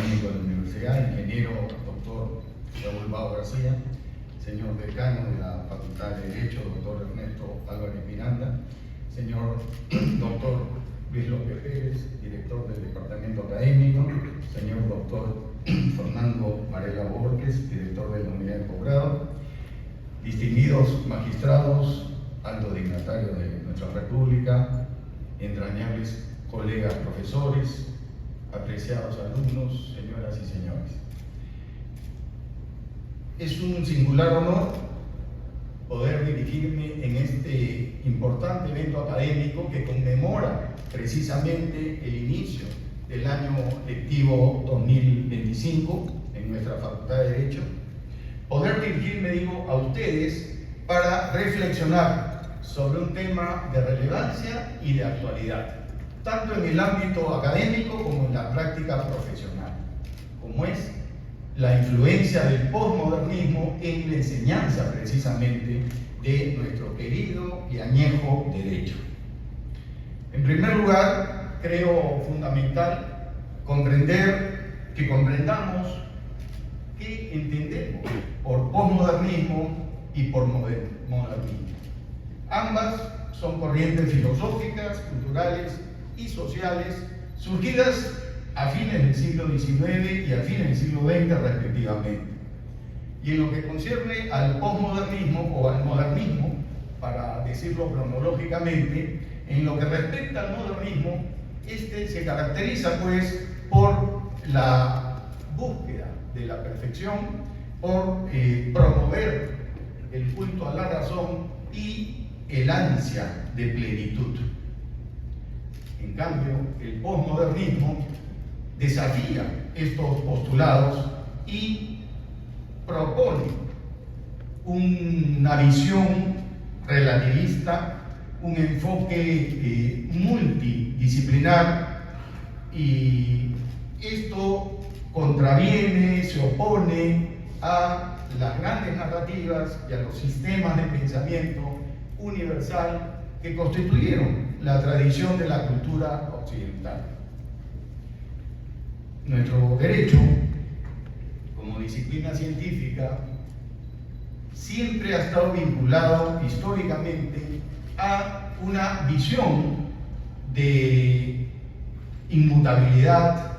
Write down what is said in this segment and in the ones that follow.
académico de la universidad, ingeniero doctor Raúl Bao García, señor decano de la Facultad de Derecho, doctor Ernesto Álvarez Miranda, señor doctor Luis López Pérez, director del departamento académico, señor doctor Fernando Varela Borges, director de la unidad de posgrado, distinguidos magistrados, altos dignatarios de nuestra República, entrañables colegas profesores, apreciados alumnos, señoras y señores. Es un singular honor poder dirigirme en este importante evento académico que conmemora precisamente el inicio del año lectivo 2025 en nuestra Facultad de Derecho. Poder dirigirme, digo, a ustedes para reflexionar sobre un tema de relevancia y de actualidad, tanto en el ámbito académico como en la práctica profesional, como es la influencia del posmodernismo en la enseñanza precisamente de nuestro querido y añejo derecho. En primer lugar, creo fundamental que comprendamos qué entendemos por posmodernismo y por modernismo. Ambas son corrientes filosóficas, culturales y sociales surgidas a fines del siglo XIX y a fines del siglo XX respectivamente. Y en lo que concierne al posmodernismo o al modernismo, para decirlo cronológicamente, en lo que respecta al modernismo, este se caracteriza pues por la búsqueda de la perfección, por promover el culto a la razón y el ansia de plenitud. En cambio, el posmodernismo desafía estos postulados y propone una visión relativista, un enfoque multidisciplinar, y esto contraviene, se opone a las grandes narrativas y a los sistemas de pensamiento universal que constituyeron la tradición de la cultura occidental. Nuestro derecho, como disciplina científica, siempre ha estado vinculado históricamente a una visión de inmutabilidad,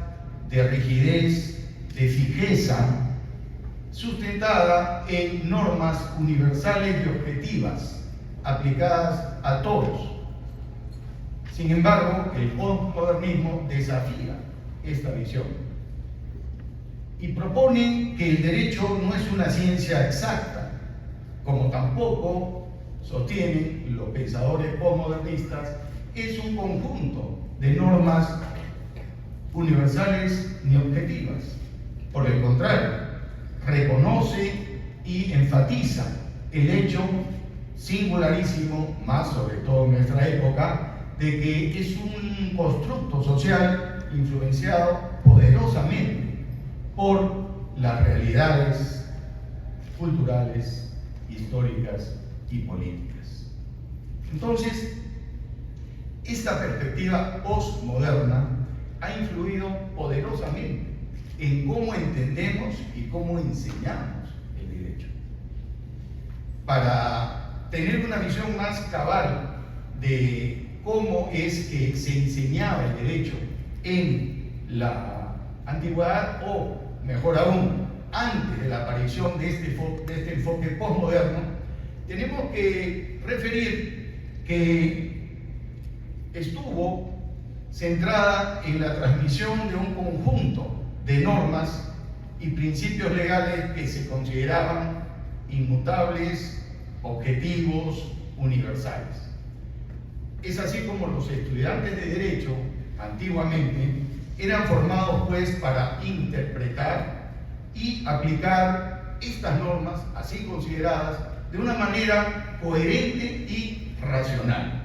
de rigidez, de fijeza, sustentada en normas universales y objetivas, aplicadas a todos. Sin embargo, el posmodernismo desafía esta visión y propone que el derecho no es una ciencia exacta, como tampoco sostienen los pensadores posmodernistas, es un conjunto de normas universales ni objetivas. Por el contrario, reconoce y enfatiza el hecho singularísimo, más sobre todo en nuestra época, de que es un constructo social influenciado poderosamente por las realidades culturales, históricas y políticas. Entonces, esta perspectiva postmoderna ha influido poderosamente en cómo entendemos y cómo enseñamos el derecho. Para tener una visión más cabal de cómo es que se enseñaba el derecho en la antigüedad, o mejor aún, antes de la aparición de este enfoque postmoderno, tenemos que referir que estuvo centrada en la transmisión de un conjunto de normas y principios legales que se consideraban inmutables, objetivos, universales. Es así como los estudiantes de Derecho, antiguamente, eran formados pues para interpretar y aplicar estas normas, así consideradas, de una manera coherente y racional,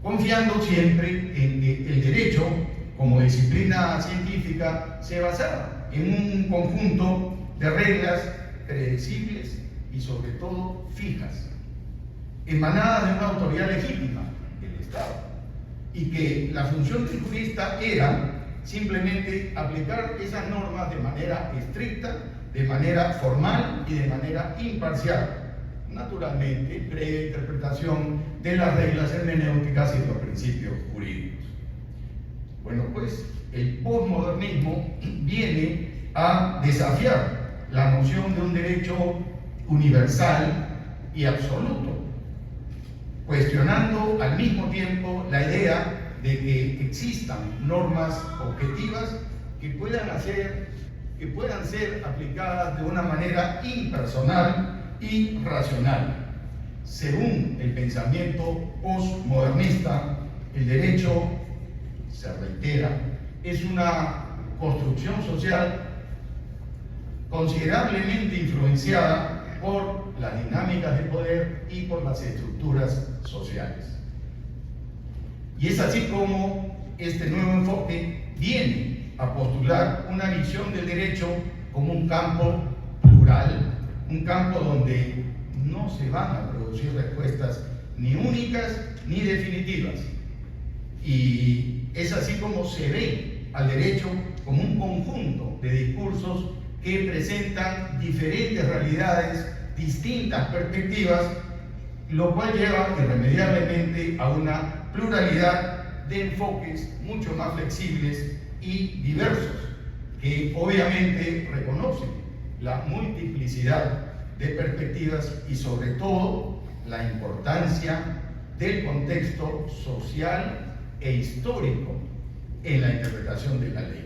confiando siempre en que el derecho, como disciplina científica, se basaba en un conjunto de reglas predecibles y sobre todo fijas, emanadas de una autoridad legítima del Estado, y que la función del jurista era simplemente aplicar esas normas de manera estricta, de manera formal y de manera imparcial, naturalmente previa interpretación de las reglas hermenéuticas y los principios jurídicos. Bueno, pues el posmodernismo viene a desafiar la noción de un derecho universal y absoluto, cuestionando al mismo tiempo la idea de que existan normas objetivas que puedan ser aplicadas de una manera impersonal y racional. Según el pensamiento postmodernista, el derecho, se reitera, es una construcción social considerablemente influenciada por las dinámicas de poder y por las estructuras sociales. Y es así como este nuevo enfoque viene a postular una visión del derecho como un campo plural, un campo donde no se van a producir respuestas ni únicas ni definitivas. Y es así como se ve al derecho como un conjunto de discursos que presentan diferentes realidades, distintas perspectivas, lo cual lleva irremediablemente a una pluralidad de enfoques mucho más flexibles y diversos, que obviamente reconocen la multiplicidad de perspectivas y sobre todo la importancia del contexto social e histórico en la interpretación de la ley.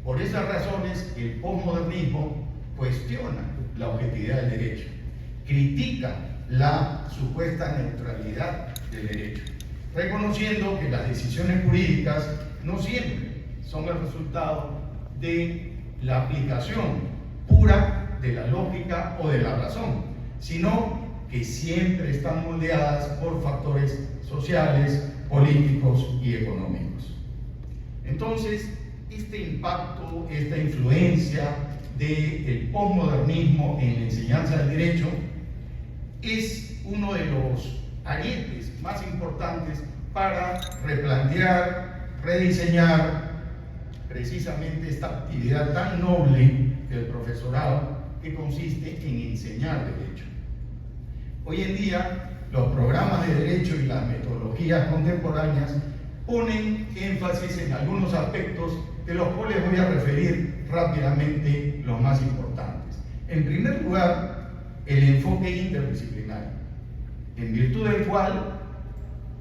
Por esas razones, el posmodernismo cuestiona la objetividad del derecho, critica la supuesta neutralidad del derecho, reconociendo que las decisiones jurídicas no siempre son el resultado de la aplicación pura de la lógica o de la razón, sino que siempre están moldeadas por factores sociales, políticos y económicos. Entonces, este impacto, esta influencia del posmodernismo en la enseñanza del derecho es uno de los arietes más importantes para replantear, rediseñar precisamente esta actividad tan noble del profesorado que consiste en enseñar derecho. Hoy en día, los programas de derecho y las metodologías contemporáneas ponen énfasis en algunos aspectos de los cuales voy a referir rápidamente los más importantes. En primer lugar, el enfoque interdisciplinario, en virtud del cual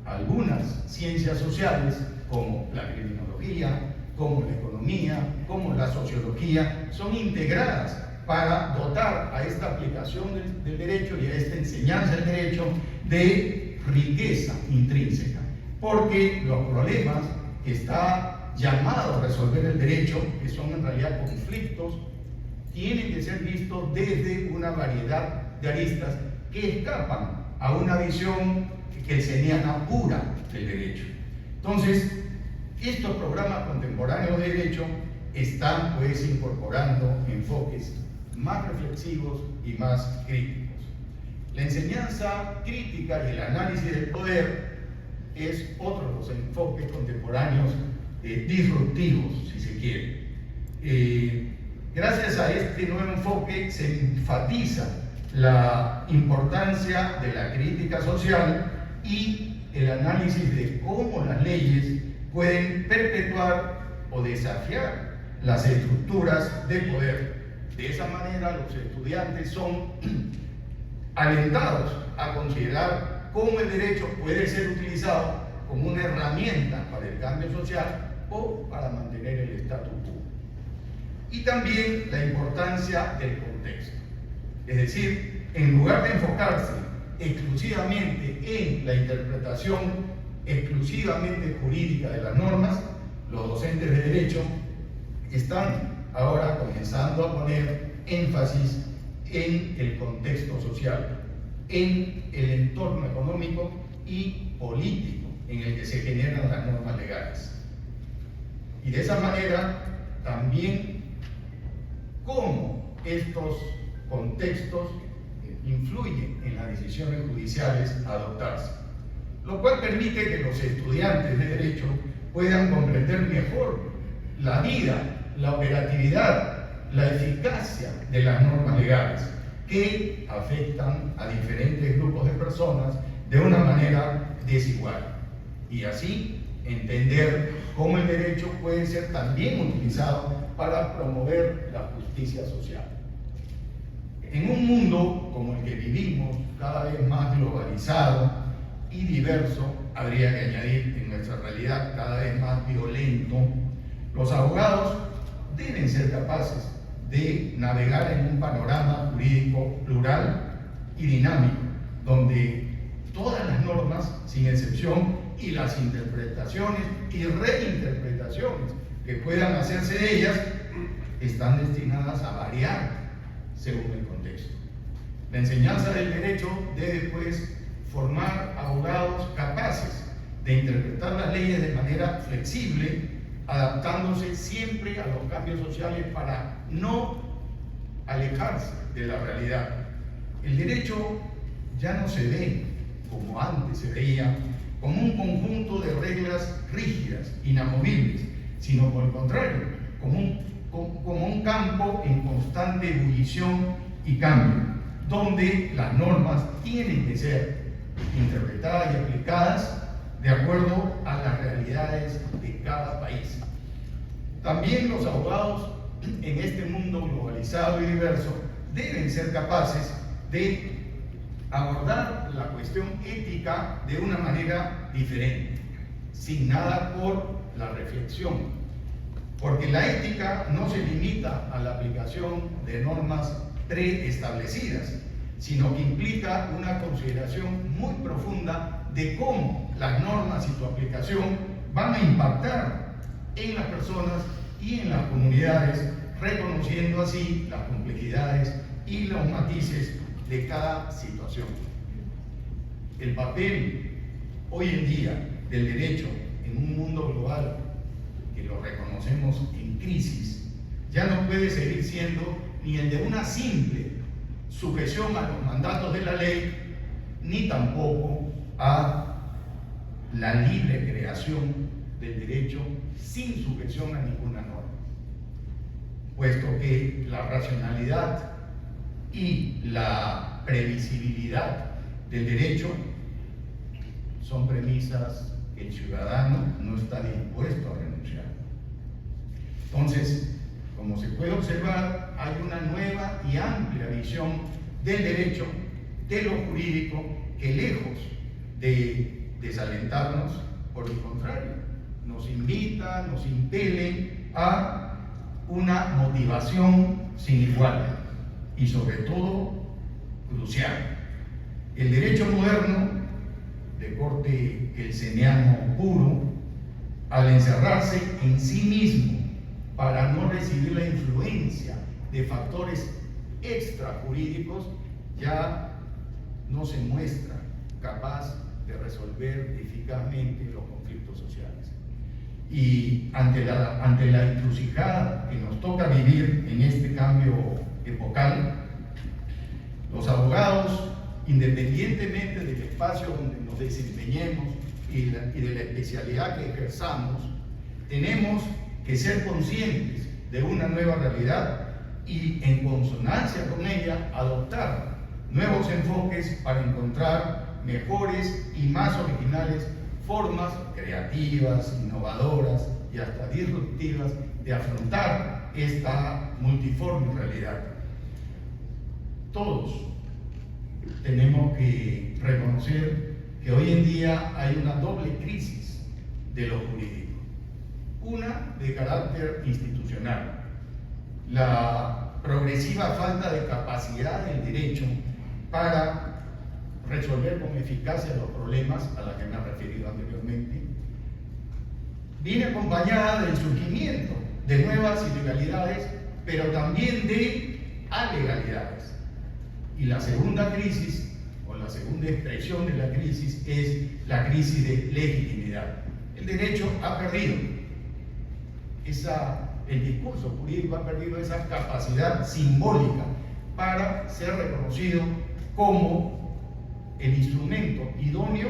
algunas ciencias sociales, como la criminología, como la economía, como la sociología, son integradas para dotar a esta aplicación del derecho y a esta enseñanza del derecho de riqueza intrínseca, porque los problemas que está llamado a resolver el derecho, que son en realidad conflictos, tienen que ser vistos desde una variedad de aristas que escapan a una visión kelseniana pura del derecho. Entonces, estos programas contemporáneos de derecho están pues incorporando enfoques más reflexivos y más críticos. La enseñanza crítica y el análisis del poder es otro de los enfoques contemporáneos disruptivos, si se quiere. Gracias a este nuevo enfoque se enfatiza la importancia de la crítica social y el análisis de cómo las leyes pueden perpetuar o desafiar las estructuras de poder. De esa manera, los estudiantes son alentados a considerar cómo el derecho puede ser utilizado como una herramienta para el cambio social o para mantener el statu quo. Y también la importancia del contexto. Es decir, en lugar de enfocarse exclusivamente en la interpretación exclusivamente jurídica de las normas, los docentes de derecho están ahora comenzando a poner énfasis en el contexto social, en el entorno económico y político en el que se generan las normas legales. Y de esa manera también cómo estos contextos influyen en las decisiones judiciales a adoptarse, lo cual permite que los estudiantes de derecho puedan comprender mejor la vida, la operatividad, la eficacia de las normas legales que afectan a diferentes grupos de personas de una manera desigual. Y así entender cómo el derecho puede ser también utilizado para promover la justicia social. En un mundo como el que vivimos, cada vez más globalizado y diverso, habría que añadir en nuestra realidad cada vez más violento, los abogados deben ser capaces de navegar en un panorama jurídico plural y dinámico, donde todas las normas, sin excepción, y las interpretaciones y reinterpretaciones que puedan hacerse de ellas, están destinadas a variar según el contexto. La enseñanza del derecho debe, pues, formar abogados capaces de interpretar las leyes de manera flexible, adaptándose siempre a los cambios sociales para no alejarse de la realidad. El derecho ya no se ve como antes se veía, como un conjunto de reglas rígidas, inamovibles, sino por el contrario, como un campo en constante ebullición y cambio, donde las normas tienen que ser interpretadas y aplicadas de acuerdo a las realidades de cada país. También los abogados en este mundo globalizado y diverso deben ser capaces de abordar la cuestión ética de una manera diferente, sin nada por la reflexión, porque la ética no se limita a la aplicación de normas preestablecidas, sino que implica una consideración muy profunda de cómo las normas y su aplicación van a impactar en las personas y en las comunidades, reconociendo así las complejidades y los matices de cada situación. El papel hoy en día del derecho en un mundo global que lo reconocemos en crisis ya no puede seguir siendo ni el de una simple sujeción a los mandatos de la ley, ni tampoco a la libre creación del derecho sin sujeción a ninguna norma, puesto que la racionalidad y la previsibilidad del derecho son premisas que el ciudadano no está dispuesto a renunciar. Entonces, como se puede observar, hay una nueva y amplia visión del derecho, de lo jurídico, que lejos de desalentarnos, por el contrario, nos invita, nos impele a una motivación sin igual y sobre todo crucial. El derecho moderno, de corte kelseniano puro, al encerrarse en sí mismo para no recibir la influencia de factores extrajurídicos, ya no se muestra capaz de resolver eficazmente los conflictos sociales. Y ante la encrucijada que nos toca vivir en este cambio epocal, los abogados, independientemente del espacio donde nos desempeñemos y de la especialidad que ejerzamos, tenemos que ser conscientes de una nueva realidad y, en consonancia con ella, adoptar nuevos enfoques para encontrar mejores y más originales formas creativas, innovadoras y hasta disruptivas de afrontar esta multiforme realidad. Todos tenemos que reconocer que hoy en día hay una doble crisis de lo jurídico. Una de carácter institucional, la progresiva falta de capacidad del derecho para resolver con eficacia los problemas a los que me he referido anteriormente, viene acompañada del surgimiento de nuevas ilegalidades, pero también de alegalidades. Y la segunda crisis, o la segunda expresión de la crisis, es la crisis de legitimidad. El derecho ha perdido el discurso jurídico ha perdido esa capacidad simbólica para ser reconocido como el instrumento idóneo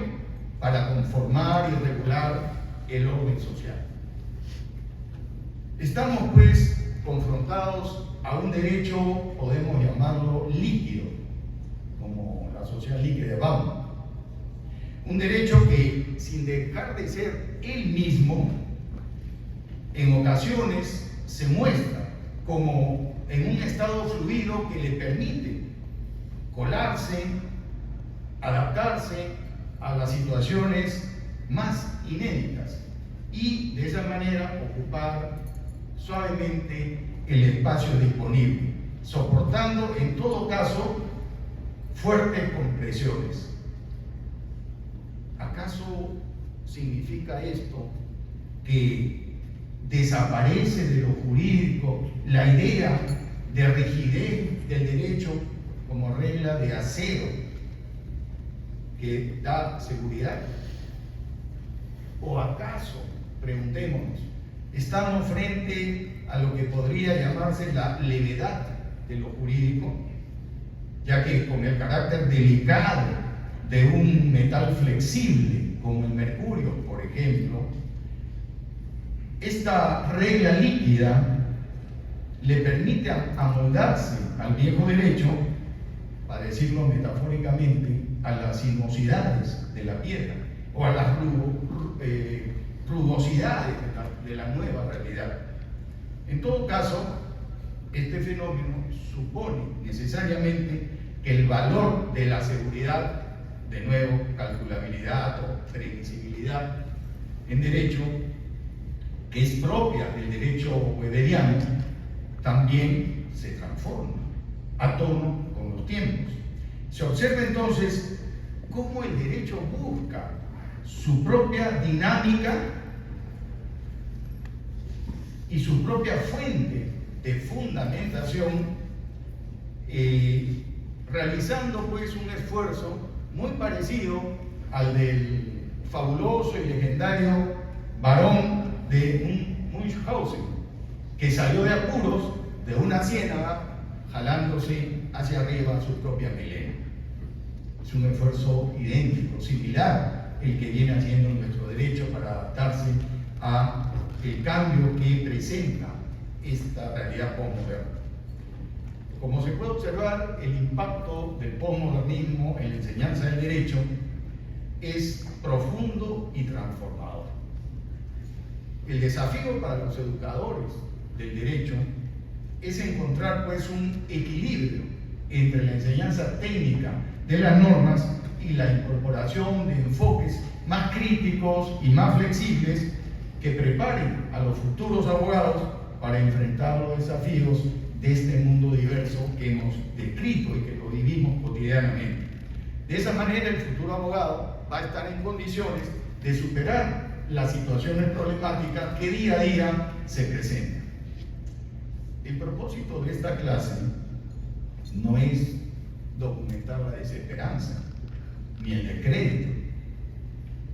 para conformar y regular el orden social. Estamos pues confrontados a un derecho, podemos llamarlo líquido, como la sociedad líquida de Bauman. Un derecho que, sin dejar de ser él mismo, en ocasiones se muestra como en un estado fluido que le permite colarse, adaptarse a las situaciones más inéditas y de esa manera ocupar suavemente el espacio disponible, soportando en todo caso fuertes compresiones. ¿Acaso significa esto que desaparece de lo jurídico la idea de rigidez del derecho como regla de acero que da seguridad? ¿O acaso, preguntémonos, estamos frente a lo que podría llamarse la levedad de lo jurídico, ya que con el carácter delicado de un metal flexible como el mercurio, por ejemplo, esta regla líquida le permite amoldarse al viejo derecho, para decirlo metafóricamente, a las sinuosidades de la piedra o a las rugosidades de la nueva realidad. En todo caso, este fenómeno supone necesariamente que el valor de la seguridad, de nuevo, calculabilidad o previsibilidad en derecho, que es propia del derecho weberiano, también se transforma a tono con los tiempos. Se observa entonces cómo el derecho busca su propia dinámica y su propia fuente de fundamentación, realizando pues un esfuerzo muy parecido al del fabuloso y legendario varón de Munchausen, que salió de apuros de una ciénaga jalándose hacia arriba su propia melena. Es un esfuerzo idéntico, similar, el que viene haciendo nuestro derecho para adaptarse a el cambio que presenta esta realidad postmoderna. Como se puede observar, el impacto del postmodernismo en la enseñanza del derecho es profundo y transformador. El desafío para los educadores del derecho es encontrar pues un equilibrio entre la enseñanza técnica de las normas y la incorporación de enfoques más críticos y más flexibles que preparen a los futuros abogados para enfrentar los desafíos de este mundo diverso que hemos descrito y que lo vivimos cotidianamente. De esa manera, el futuro abogado va a estar en condiciones de superar las situaciones problemáticas que día a día se presentan. El propósito de esta clase no es documentar la desesperanza ni el descrédito.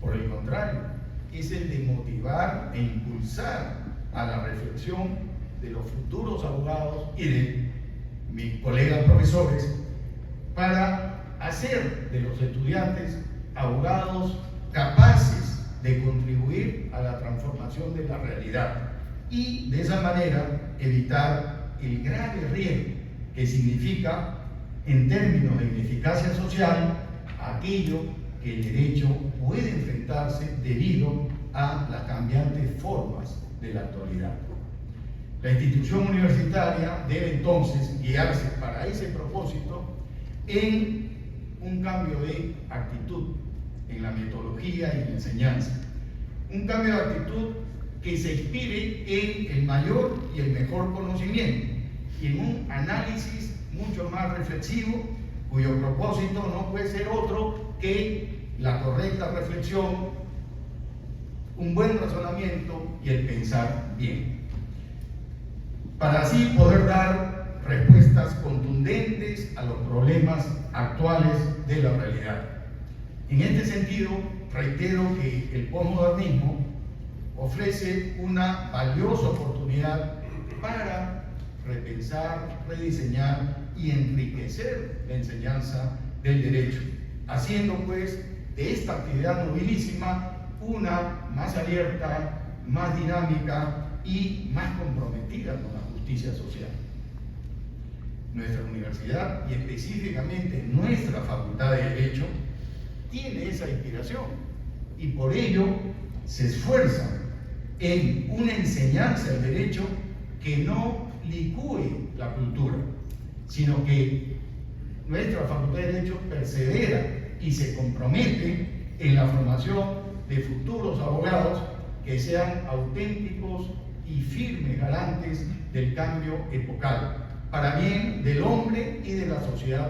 Por el contrario, es el de motivar e impulsar a la reflexión de los futuros abogados y de mis colegas profesores para hacer de los estudiantes abogados capaces de contribuir a la transformación de la realidad y de esa manera evitar el grave riesgo que significa, en términos de ineficacia social, aquello que el derecho puede enfrentarse debido a las cambiantes formas de la actualidad. La institución universitaria debe entonces guiarse para ese propósito en un cambio de actitud en la metodología y en la enseñanza. Un cambio de actitud que se inspire en el mayor y el mejor conocimiento y en un análisis mucho más reflexivo, cuyo propósito no puede ser otro que la correcta reflexión, un buen razonamiento y el pensar bien, para así poder dar respuestas contundentes a los problemas actuales de la realidad. En este sentido, reitero que el postmodernismo ofrece una valiosa oportunidad para repensar, rediseñar y enriquecer la enseñanza del derecho, haciendo pues de esta actividad nobilísima una más abierta, más dinámica y más comprometida con la justicia social. Nuestra universidad, y específicamente nuestra Facultad de Derecho, tiene esa inspiración y por ello se esfuerza en una enseñanza del derecho que no licúe la cultura, sino que nuestra Facultad de Derecho persevera y se compromete en la formación de futuros abogados que sean auténticos y firmes garantes del cambio epocal, para bien del hombre y de la sociedad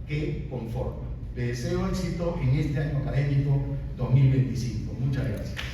que conforma. Le deseo éxito en este año académico 2025. Muchas gracias.